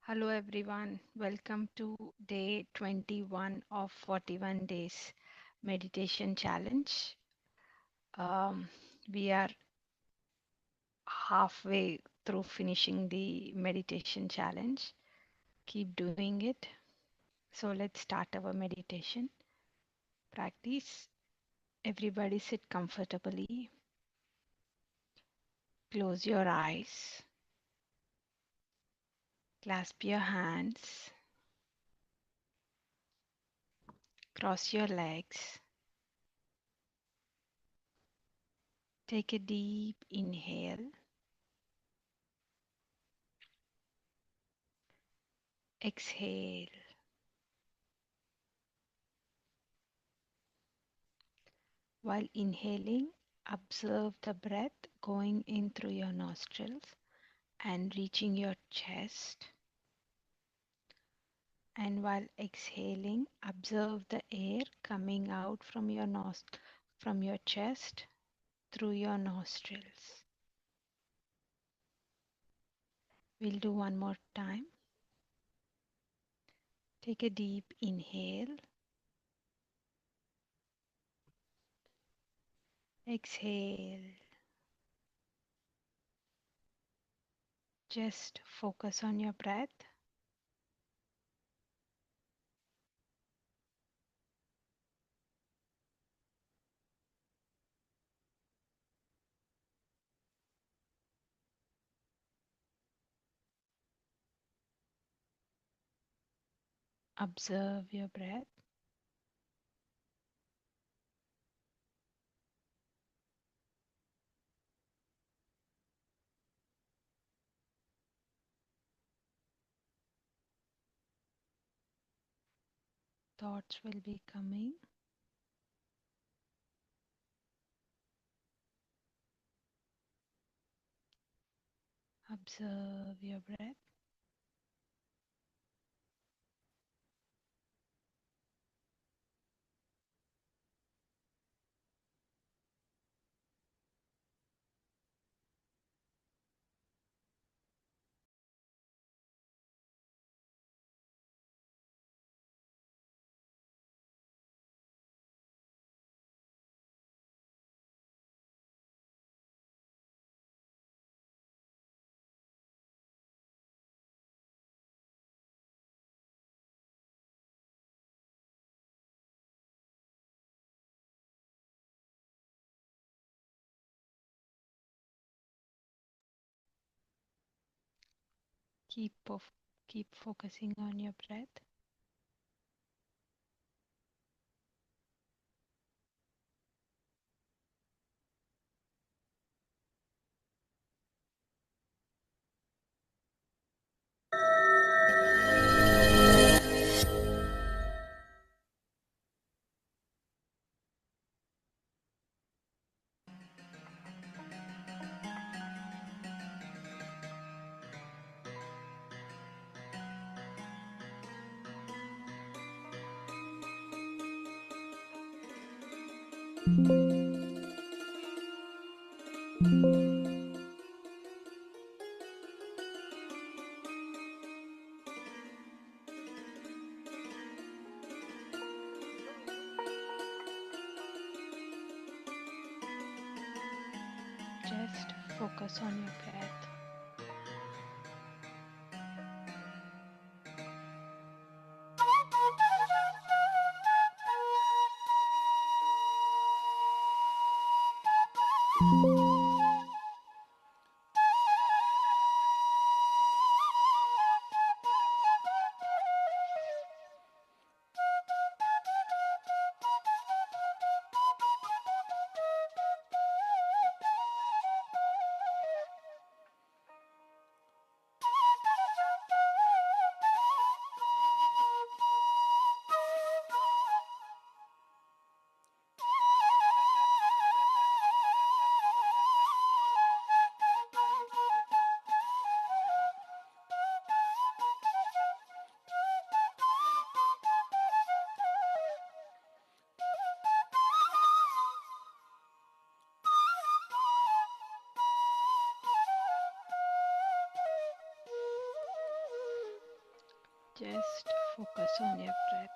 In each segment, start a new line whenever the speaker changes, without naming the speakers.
Hello everyone, welcome to day 21 of 41 days meditation challenge. Um, we are halfway through finishing the meditation challenge. Keep doing it. So let's start our meditation practice. Everybody sit comfortably. Close your eyes. Clasp your hands. Cross your legs. Take a deep inhale. Exhale. While inhaling, observe the breath going in through your nostrils and reaching your chest. And while exhaling, observe the air coming out from your chest through your nostrils. We'll do one more time. Take a deep inhale. Exhale. Just focus on your breath. Observe your breath. Thoughts will be coming. Observe your breath. Keep, of, keep focusing on your breath. Just focus on your breath. Just focus on your breath.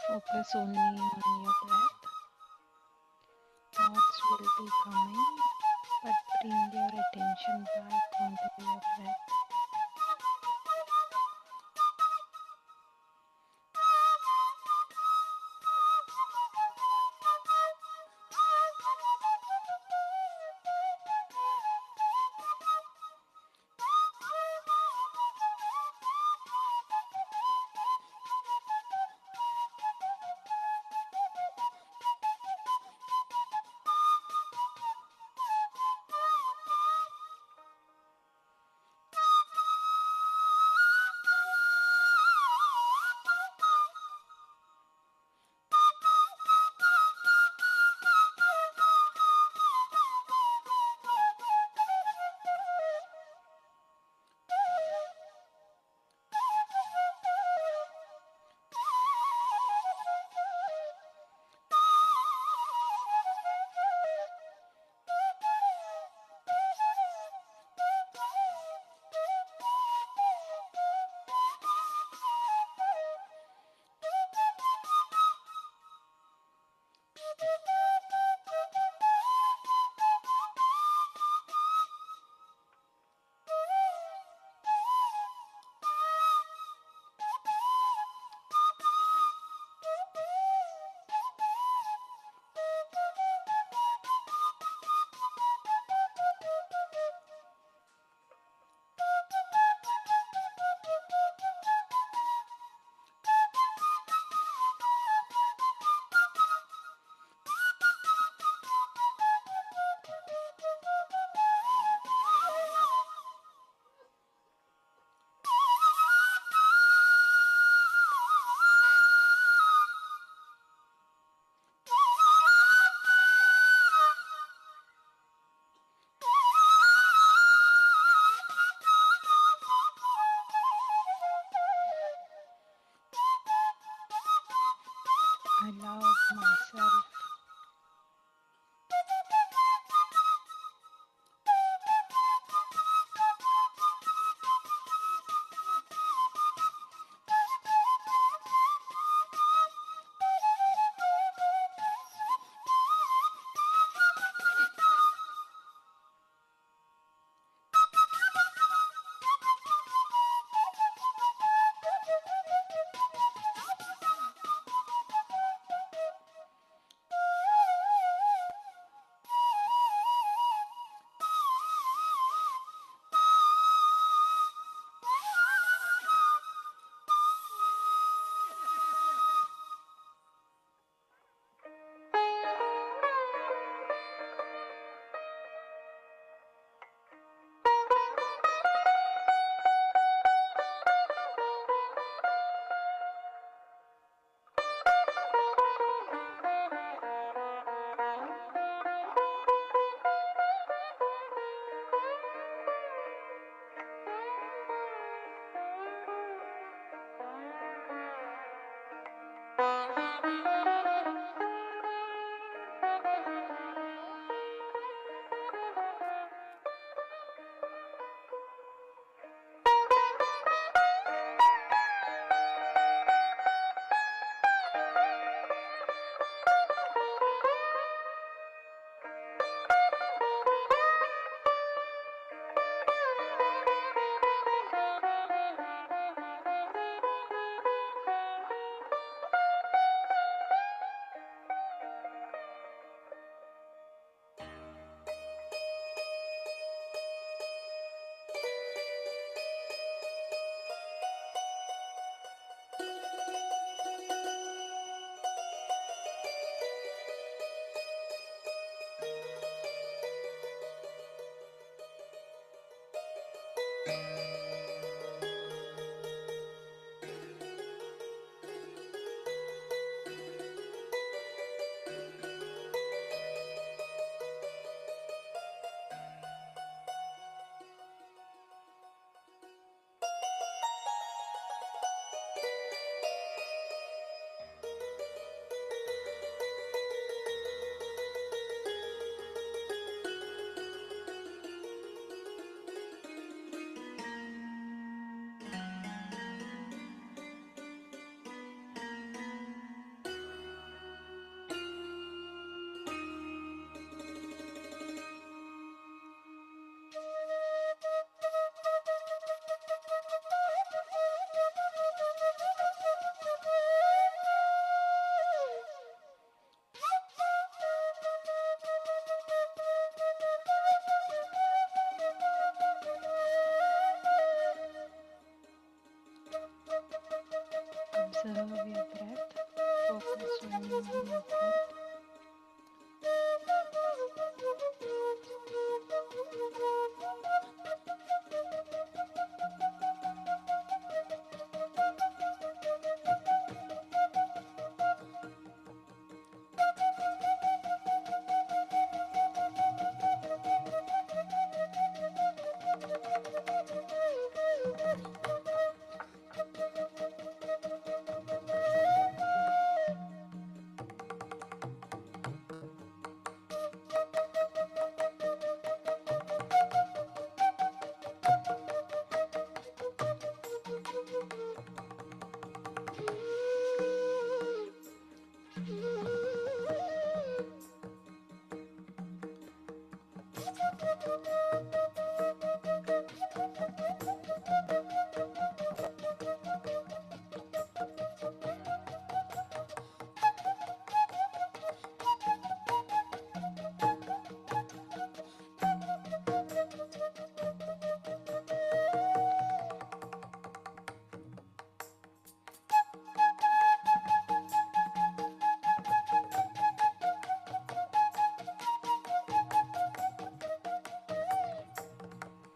Focus only on your breath. Thoughts will be coming, but bring your attention back onto your breath. I love myself. Observe your breath. Focus only on your breath.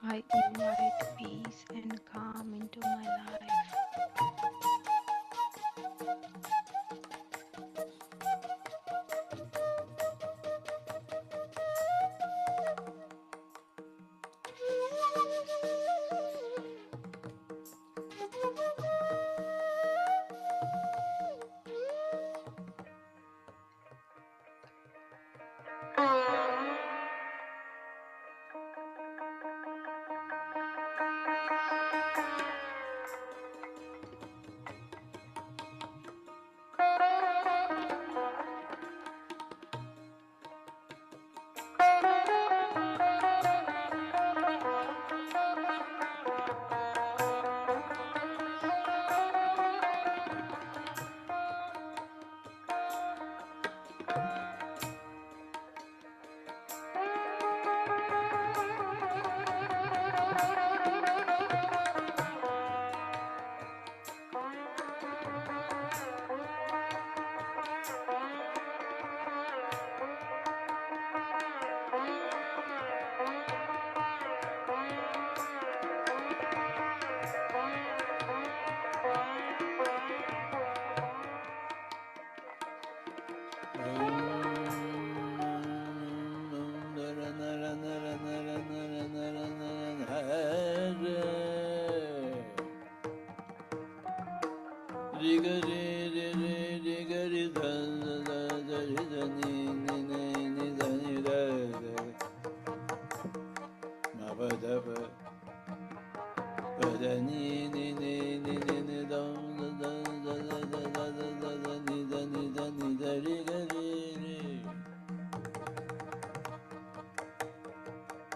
I invite peace and calm into my life.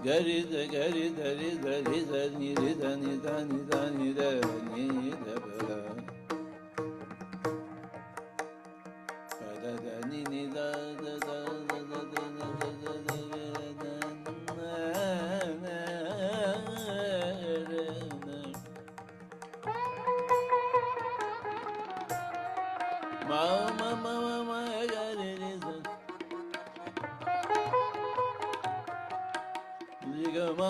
Gari da gari da ri da ri da ni ri da ni da ni da ni da ni da ba da da ni ni da da da da da da da ma ma ma ma ma gari ri da ma
Observe.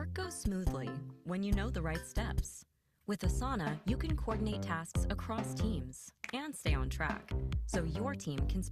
Work goes smoothly when you know the right steps. With Asana, you can coordinate tasks across teams and stay on track so your team can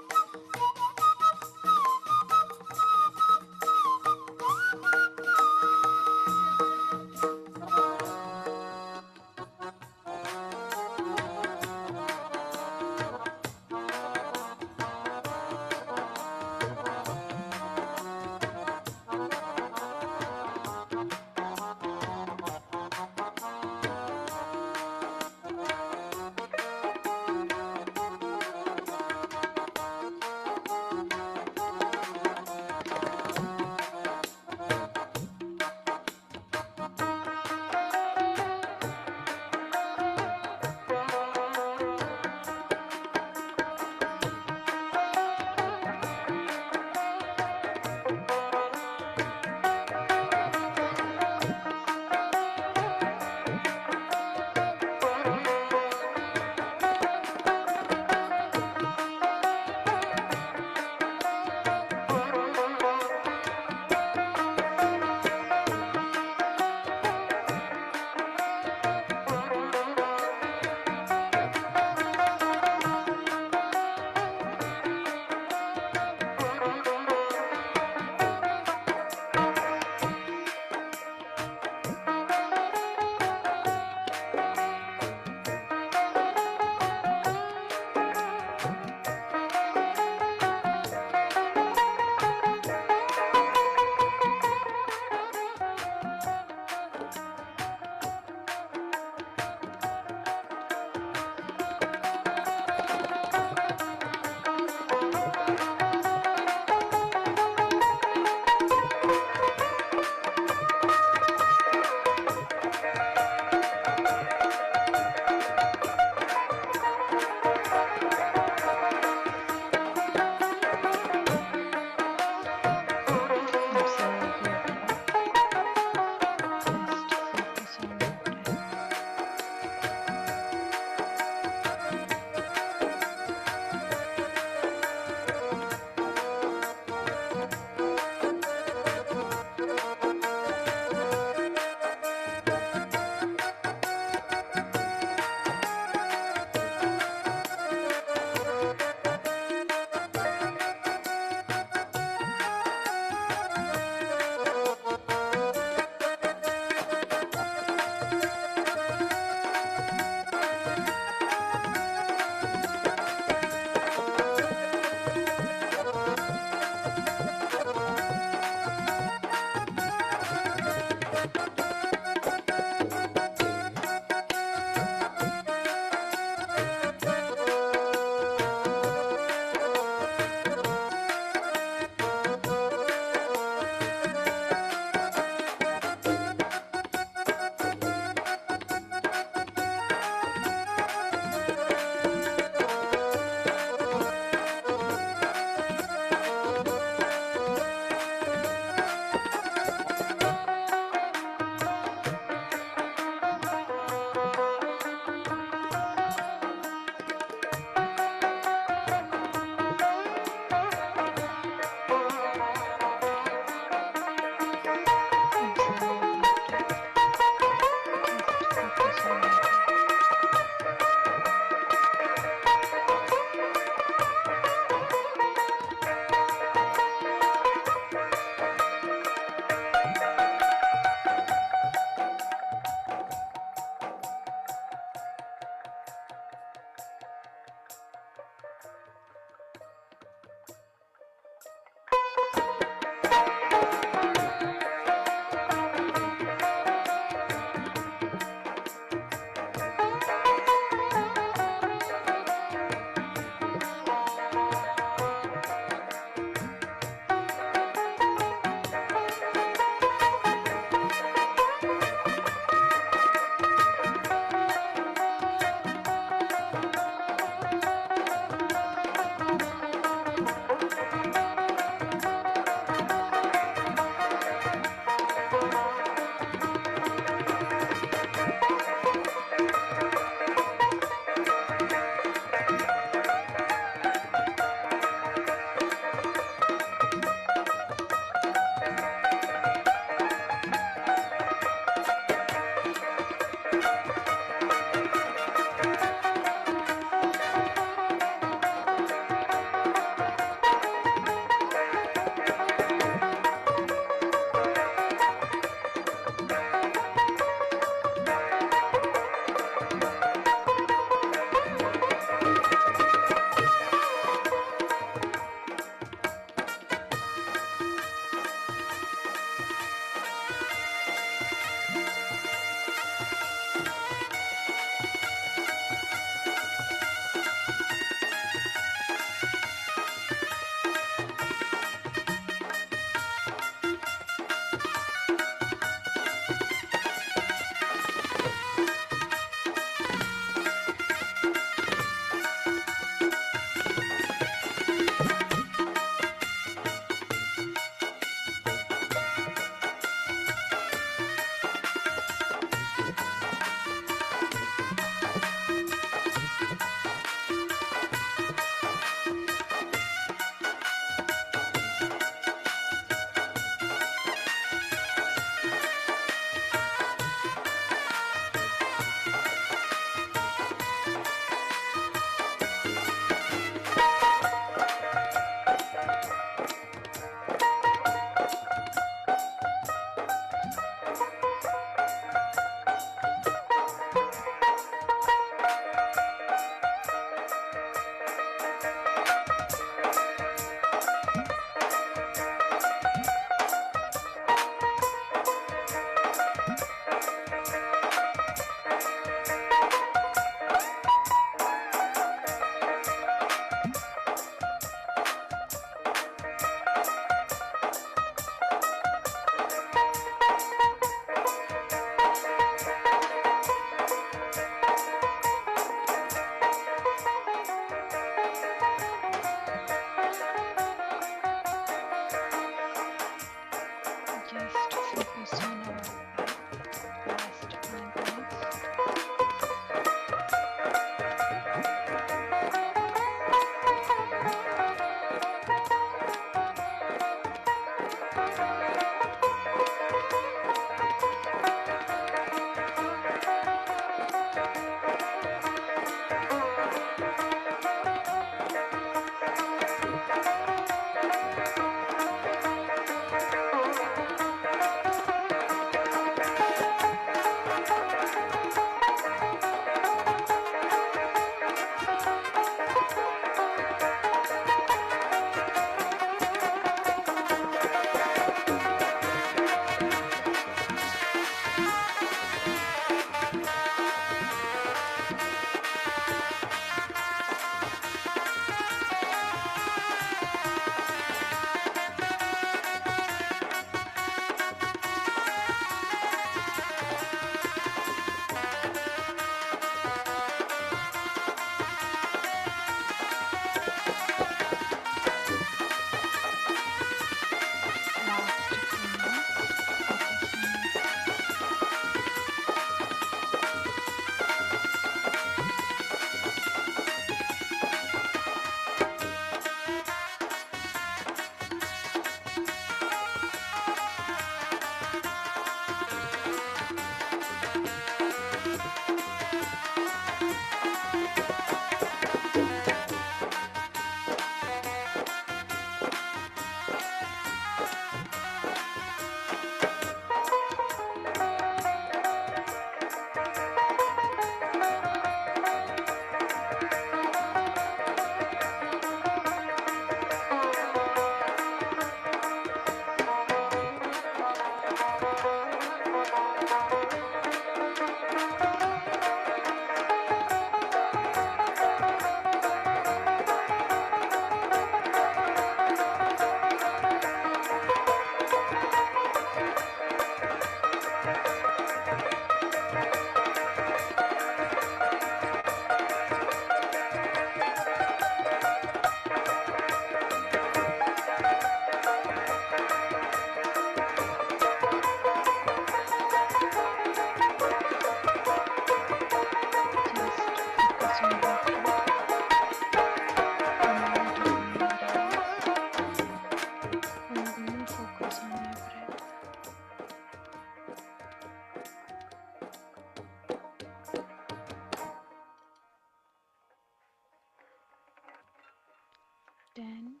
10,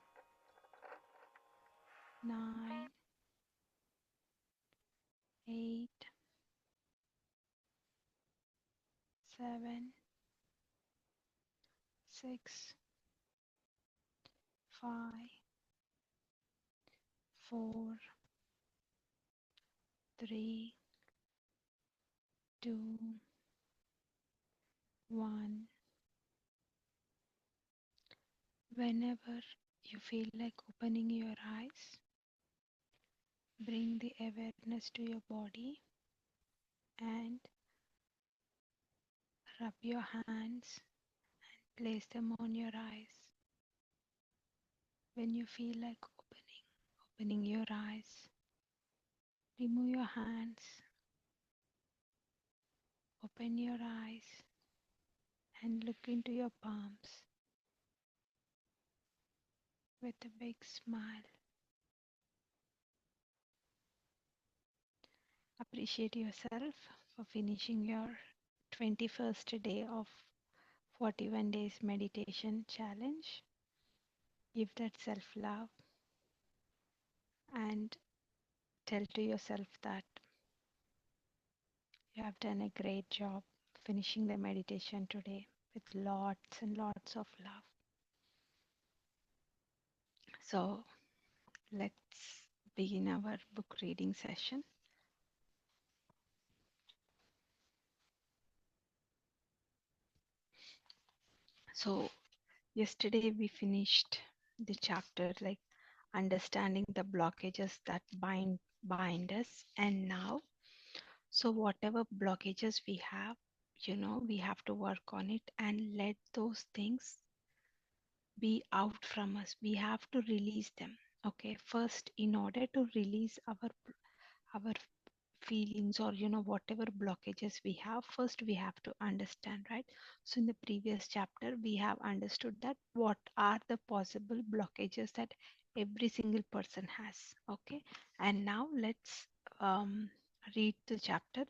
9, 8, 7, 6, 5, 4, 3, 2, 1. Whenever you feel like opening your eyes, bring the awareness to your body and rub your hands, place them on your eyes. When you feel like opening your eyes, remove your hands, open your eyes, and look into your palms with a big smile. Appreciate yourself for finishing your 21st day of 41 days meditation challenge. Give that self love and tell to yourself that you have done a great job finishing the meditation today with lots and lots of love. So let's begin our book reading session. So yesterday we finished the chapter like understanding the blockages that bind us, and now, so whatever blockages we have, we have to work on it and let those things be out from us. We have to release them. Okay, first, in order to release our feelings, or whatever blockages we have, first we have to understand, right? So in the previous chapter we have understood that what are the possible blockages that every single person has. Okay, and now let's read the chapter,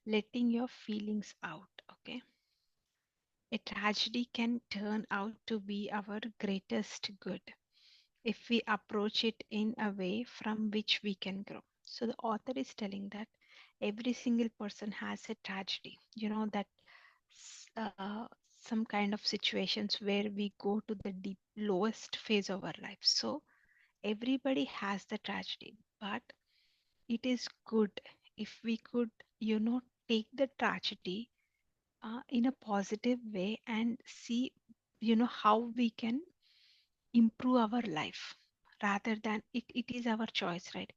letting your feelings out. Okay, a tragedy can turn out to be our greatest good if we approach it in a way from which we can grow. So the author is telling that every single person has a tragedy, that some kind of situations where we go to the deep lowest phase of our life. So everybody has the tragedy, but it is good if we could, take the tragedy in a positive way and see, how we can improve our life, rather than it is our choice, right?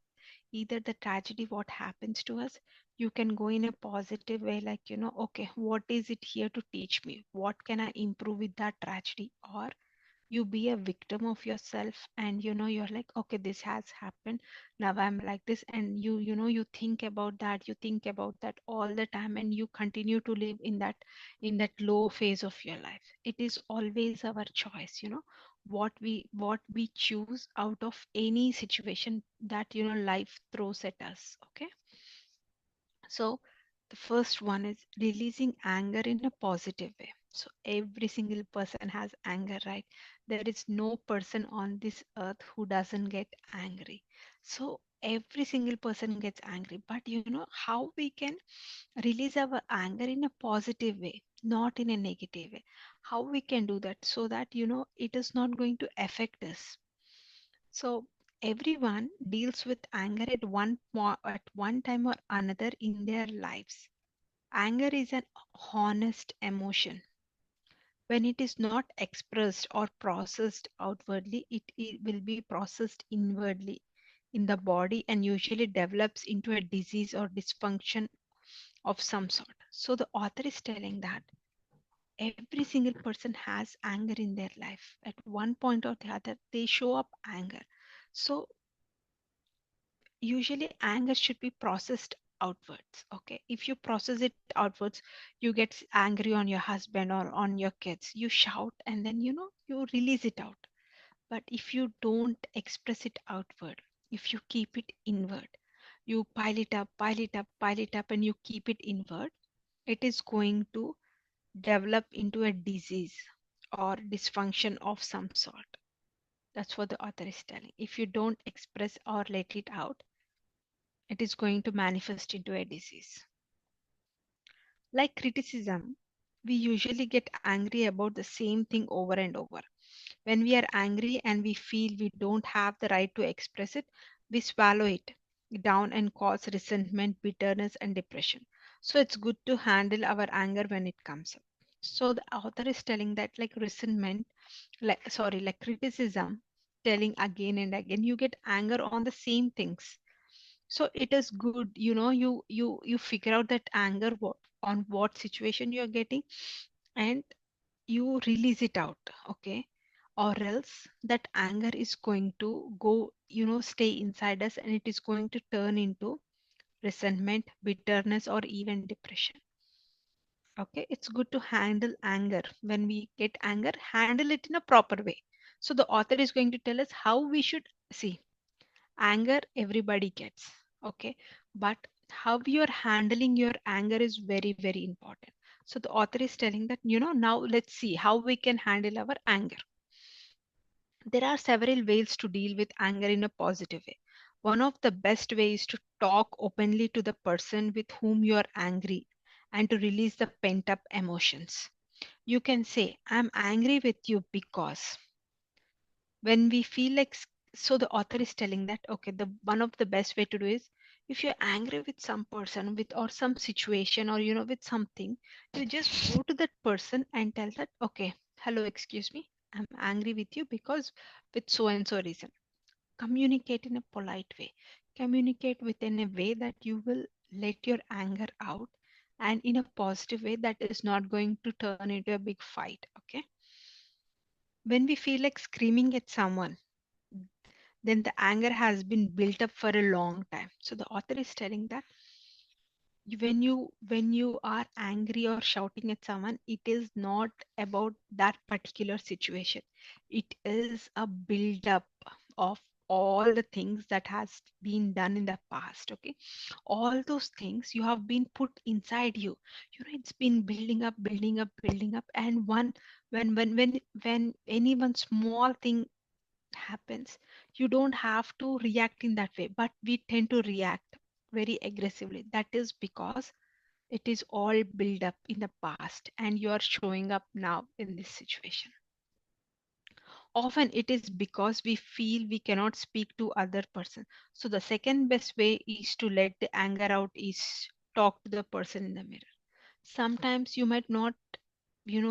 Either the tragedy what happens to us, you can go in a positive way, like, okay, what is it here to teach me, what can I improve with that tragedy? Or you be a victim of yourself, and you're like, okay, this has happened, now I'm like this, and you think about that, all the time, and you continue to live in that low phase of your life. It is always our choice, what we choose out of any situation that life throws at us. Okay, so the first one is releasing anger in a positive way. So every single person has anger, right? There is no person on this earth who doesn't get angry. So every single person gets angry, but how we can release our anger in a positive way, not in a negative way. How we can do that so that it is not going to affect us. So everyone deals with anger at one time or another in their lives. Anger is an honest emotion. When it is not expressed or processed outwardly, it will be processed inwardly in the body and usually develops into a disease or dysfunction of some sort. So the author is telling that every single person has anger in their life. At one point or the other, they show up anger. So usually anger should be processed outwards. Okay, if you process it outwards, you get angry on your husband or on your kids, you shout, and then you release it out. But if you don't express it outward, if you keep it inward, you pile it up, pile it up, pile it up, and you keep it inward, it is going to develop into a disease or dysfunction of some sort. That's what the author is telling. If you don't express or let it out, it is going to manifest into a disease. Like criticism, we usually get angry about the same thing over and over. When we are angry and we feel we don't have the right to express it, we swallow it down and cause resentment, bitterness, and depression. So it's good to handle our anger when it comes up. So the author is telling that like resentment, like criticism, telling again and again, you get anger on the same things. So it is good, you figure out that anger on what situation you are getting, and you release it out, okay? Or else that anger is going to go, stay inside us, and it is going to turn into resentment, bitterness, or even depression. Okay, it's good to handle anger. When we get anger, handle it in a proper way. So the author is going to tell us how we should see. Anger everybody gets, okay, but how you're handling your anger is very, very important. So the author is telling that, now let's see how we can handle our anger. There are several ways to deal with anger in a positive way. One of the best ways is to talk openly to the person with whom you are angry and to release the pent up emotions. You can say, I'm angry with you because when we feel like so the author is telling that, okay, the one of the best way to do is, if you're angry with some person with or some situation, or with something, you just go to that person and tell that, okay, hello, excuse me, I'm angry with you because with so and so reason. Communicate in a polite way, communicate within a way that you will let your anger out, and in a positive way that is not going to turn into a big fight, okay? When we feel like screaming at someone, then the anger has been built up for a long time. So the author is telling that when you are angry or shouting at someone, it is not about that particular situation. It is a build up of all the things that has been done in the past, okay? All those things you have been put inside you. It's been building up, building up, building up, and when any one small thing happens, you don't have to react in that way, but we tend to react very aggressively. That is because it is all built up in the past and you are showing up now in this situation. Often it is because we feel we cannot speak to other person. So the second best way is to let the anger out is talk to the person in the mirror. Sometimes you might not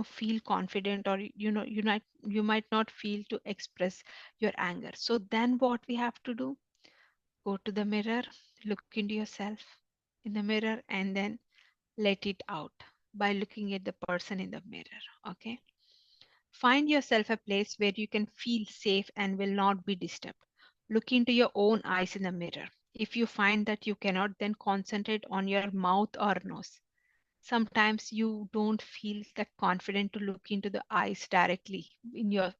feel confident, or you might not feel to express your anger. So then what we have to do, go to the mirror, look into yourself in the mirror, and then let it out by looking at the person in the mirror, okay? Find yourself a place where you can feel safe and will not be disturbed. Look into your own eyes in the mirror. If you find that you cannot, then concentrate on your mouth or nose. Sometimes you don't feel that confident to look into the eyes directly in your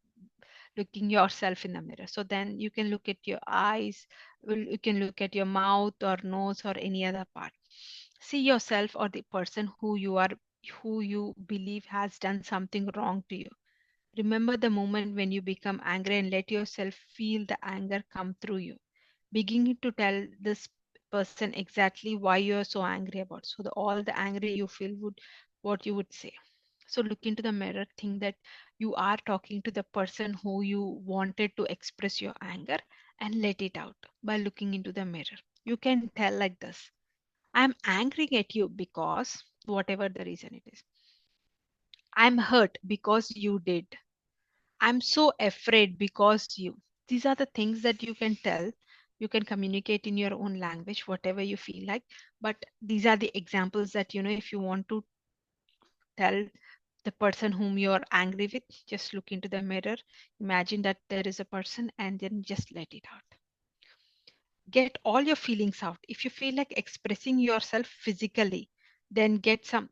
looking yourself in the mirror. So then you can look at your eyes, you can look at your mouth or nose or any other part. See yourself or the person who you believe has done something wrong to you. Remember the moment when you become angry and let yourself feel the anger come through you. Beginning to tell this person exactly why you are so angry about. So all the anger you feel would what you would say. So look into the mirror, think that you are talking to the person who you wanted to express your anger, and let it out by looking into the mirror. You can tell like this: I'm angry at you because whatever the reason it is. I'm hurt because you did. I'm so afraid because you. These are the things that you can tell. You can communicate in your own language, whatever you feel like. But these are the examples that, if you want to tell the person whom you're angry with, just look into the mirror, imagine that there is a person, and then just let it out. Get all your feelings out. If you feel like expressing yourself physically, then get some,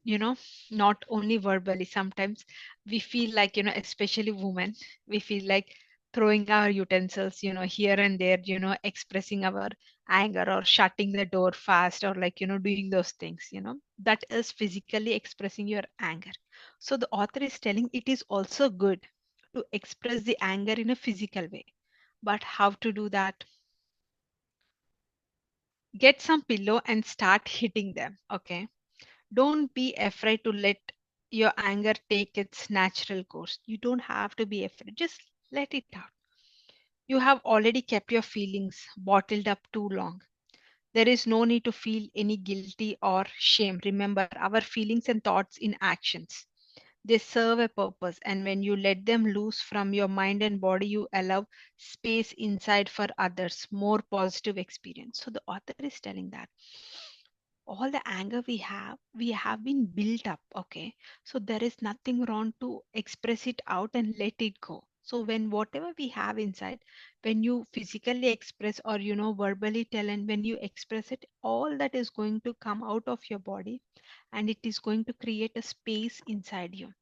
not only verbally. Sometimes we feel like, especially women, we feel like throwing our utensils, here and there, expressing our anger, or shutting the door fast, or like, doing those things, that is physically expressing your anger. So the author is telling it is also good to express the anger in a physical way. But how to do that? Get some pillow and start hitting them. Okay, don't be afraid to let your anger take its natural course. You don't have to be afraid, just let it out. You have already kept your feelings bottled up too long. There is no need to feel any guilty or shame. Remember, our feelings and thoughts in actions, they serve a purpose, and when you let them loose from your mind and body, you allow space inside for others, more positive experience. So the author is telling that all the anger we have been built up. Okay, so there is nothing wrong to express it out and let it go. So when whatever we have inside, when you physically express or verbally tell, and when you express it, all that is going to come out of your body, and it is going to create a space inside you.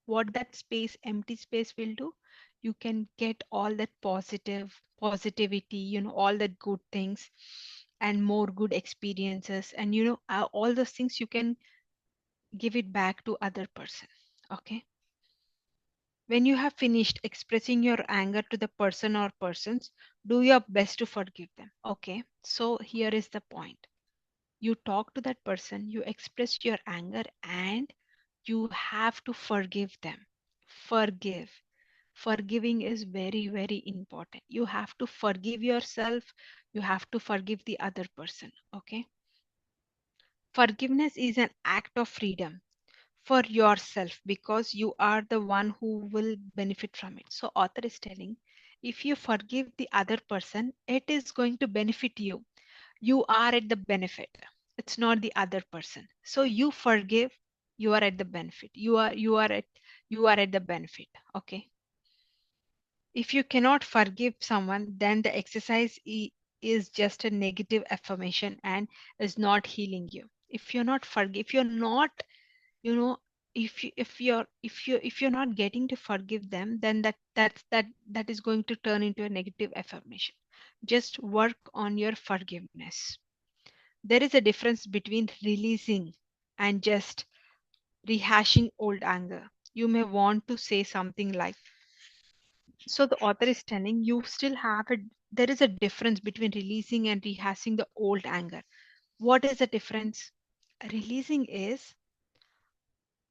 What that space, empty space, will do, you can get all that positivity, all that good things, and more good experiences, and all those things you can give it back to other person. Okay, when you have finished expressing your anger to the person or persons, do your best to forgive them. Okay, so here is the point. You talk to that person, you express your anger, and you have to forgive them. Forgive. Forgiving is very, very important. You have to forgive yourself, you have to forgive the other person. Okay, forgiveness is an act of freedom for yourself, because you are the one who will benefit from it. So author is telling, if you forgive the other person, it is going to benefit you. You are at the benefit, it's not the other person. So you forgive, you are at the benefit, you are at the benefit. Okay, if you cannot forgive someone, then the exercise is just a negative affirmation and is not healing you. If you're not forgive, if you're not, you know if you're not getting to forgive them, then that is going to turn into a negative affirmation. Just work on your forgiveness. There is a difference between releasing and just rehashing old anger. You may want to say something like, so the author is telling you still have a there is a difference between releasing and rehashing the old anger. What is the difference? Releasing is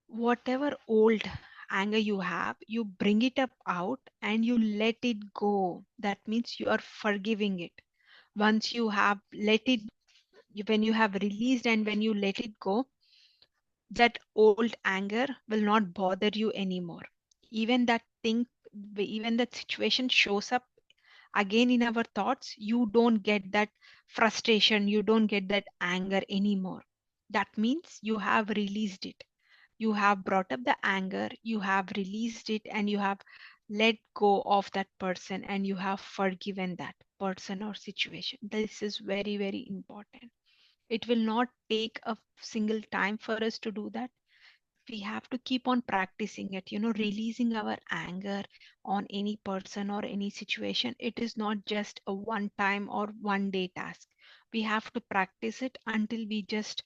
whatever old anger you have, you bring it up out and you let it go. That means you are forgiving it. Once you have let it, when you have released and when you let it go, that old anger will not bother you anymore. Even that thing, even that situation shows up again in our thoughts, you don't get that frustration, you don't get that anger anymore. That means you have released it. You have brought up the anger, you have released it, and you have let go of that person, and you have forgiven that person or situation. This is very, very important. It will not take a single time for us to do that. We have to keep on practicing it, releasing our anger on any person or any situation. It is not just a one time or one day task. We have to practice it until we just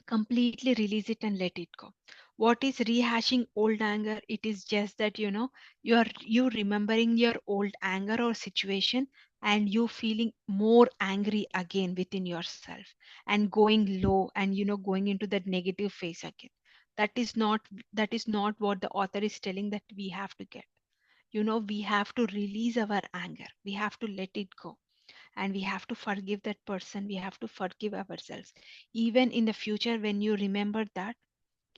completely release it and let it go. What is rehashing old anger? It is just that you remembering your old anger or situation, and you feeling more angry again within yourself, and going low, and going into that negative phase again. that is not that is not what the author is telling that we have to get. We have to release our anger, we have to let it go, and we have to forgive that person, we have to forgive ourselves. Even in the future, when you remember that,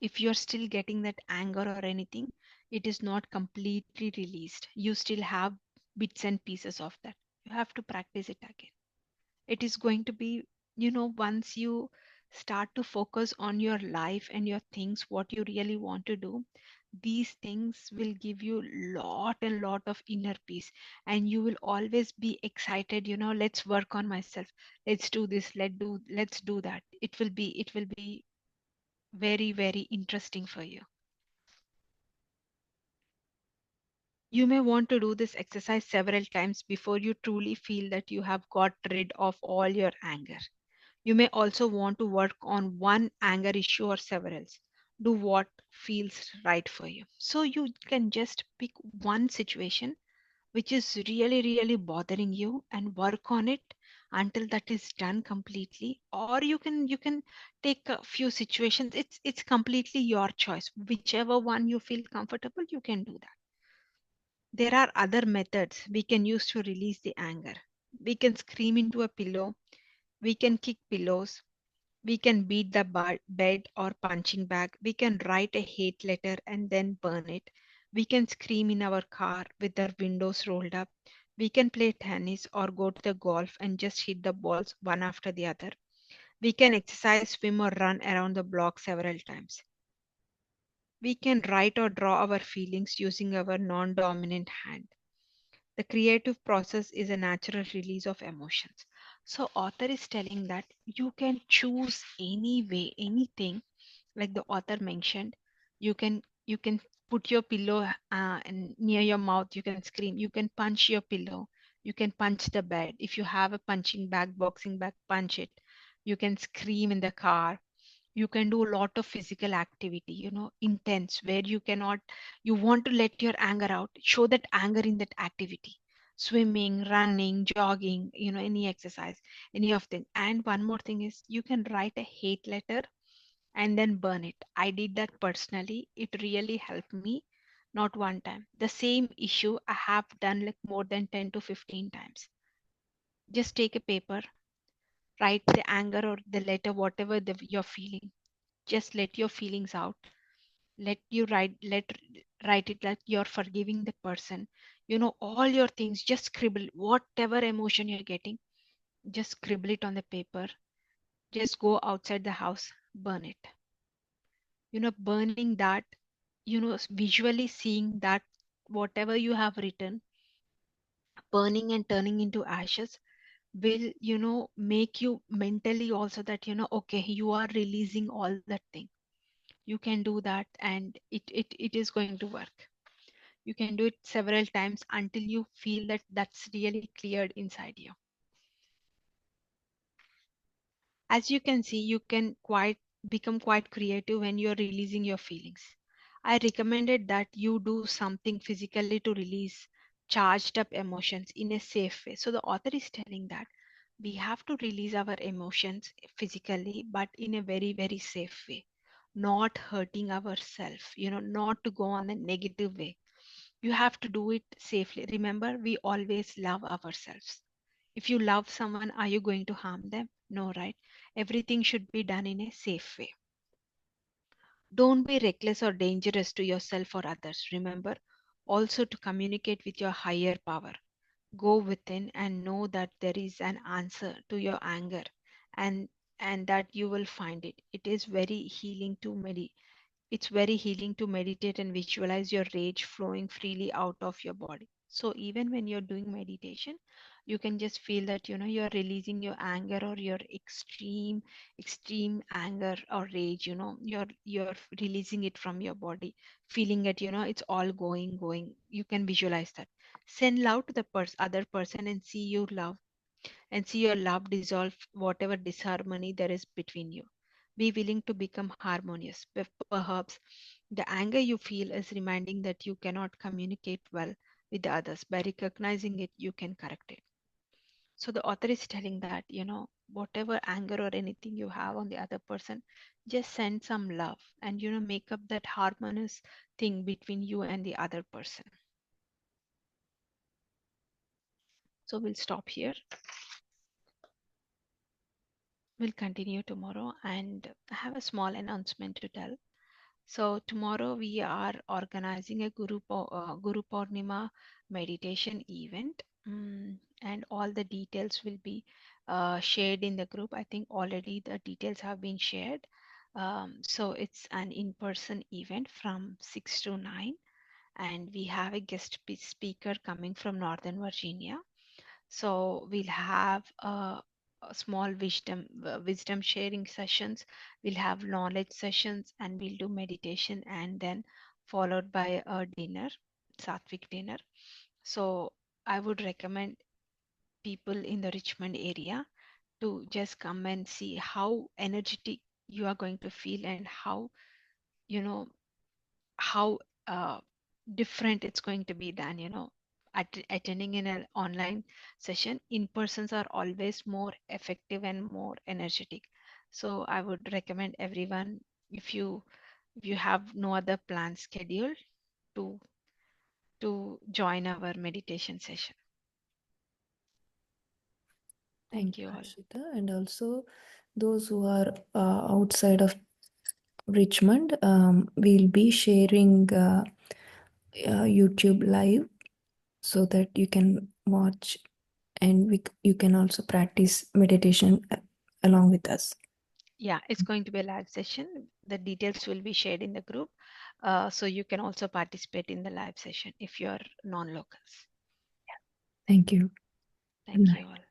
if you're still getting that anger or anything, it is not completely released, you still have bits and pieces of that. You have to practice it again. It is going to be, once you start to focus on your life and your things, what you really want to do, these things will give you lot and lot of inner peace, and you will always be excited. Let's work on myself, let's do this, let's do that. It will be very, very interesting for you. You may want to do this exercise several times before you truly feel that you have got rid of all your anger. You may also want to work on one anger issue or several. Do what feels right for you. So you can just pick one situation, which is really really bothering you, and work on it until that is done completely. Or you can take a few situations. It's completely your choice, whichever one you feel comfortable, you can do that. There are other methods we can use to release the anger. We can scream into a pillow, we can kick pillows, we can beat the bed or punching bag. We can write a hate letter and then burn it. We can scream in our car with the windows rolled up. We can play tennis or go to the golf and just hit the balls one after the other. We can exercise, swim, or run around the block several times. We can write or draw our feelings using our non dominant hand. The creative process is a natural release of emotions. So, author is telling that you can choose any way, anything, like the author mentioned. You can put your pillow near your mouth. You can scream. You can punch your pillow. You can punch the bed. If you have a punching bag, boxing bag, punch it. You can scream in the car. You can do a lot of physical activity, intense, where you want to let your anger out, show that anger in that activity. Swimming, running, jogging, any exercise, any of them. And one more thing is, you can write a hate letter and then burn it. I did that personally. It really helped me. Not one time. The same issue I have done like more than 10 to 15 times. Just take a paper, write the anger or the letter, whatever you're feeling. Just let your feelings out. Let write it like you're forgiving the person. All your things, just scribble whatever emotion you're getting. Just scribble it on the paper. Just go outside the house, burn it. Burning that, visually seeing that whatever you have written burning and turning into ashes will make you mentally also that okay, you are releasing all that thing. You can do that, and it is going to work. You can do it several times until you feel that that's really cleared inside you. As you can see, you can quite become quite creative when you're releasing your feelings. I recommended that you do something physically to release charged up emotions in a safe way. So the author is telling that we have to release our emotions physically, but in a very, very safe way, not hurting ourselves, not to go on a negative way. You have to do it safely. Remember, we always love ourselves. If you love someone, are you going to harm them? No, right? Everything should be done in a safe way. Don't be reckless or dangerous to yourself or others. Remember also to communicate with your higher power. Go within and know that there is an answer to your anger, and that you will find it. It's very healing to meditate and visualize your rage flowing freely out of your body. So even when you're doing meditation, you can just feel that you're releasing your anger or your extreme anger or rage. You're releasing it from your body, feeling it. It's all going. You can visualize that. Send love to the other person and see your love dissolve whatever disharmony there is between you. Be willing to become harmonious. Perhaps the anger you feel is reminding that you cannot communicate well with the others. By recognizing it, you can correct it. So the author is telling that, whatever anger or anything you have on the other person, just send some love and, make up that harmonious thing between you and the other person. So we'll stop here. We'll continue tomorrow, and I have a small announcement to tell. So tomorrow we are organizing a Guru Purnima meditation event, and all the details will be shared in the group. I think already the details have been shared. So it's an in-person event from 6 to 9, and we have a guest speaker coming from Northern Virginia. So we'll have a small wisdom sharing sessions. We'll have knowledge sessions, and we'll do meditation, and then followed by a dinner, sattvic dinner. So I would recommend people in the Richmond area to just come and see how energetic you are going to feel, and you know how different it's going to be than attending in an online session. In persons are always more effective and more energetic. So I would recommend everyone, if you have no other plan scheduled, to join our meditation session.
Thank
Thank
you,
you all.
Harshita. And also, those who are outside of Richmond, we'll be sharing YouTube live so that you can watch, and you can also practice meditation along with us.
Yeah, it's going to be a live session. The details will be shared in the group. So you can also participate in the live session if you're non-locals.
Thank you. Good
Thank
night.
you all.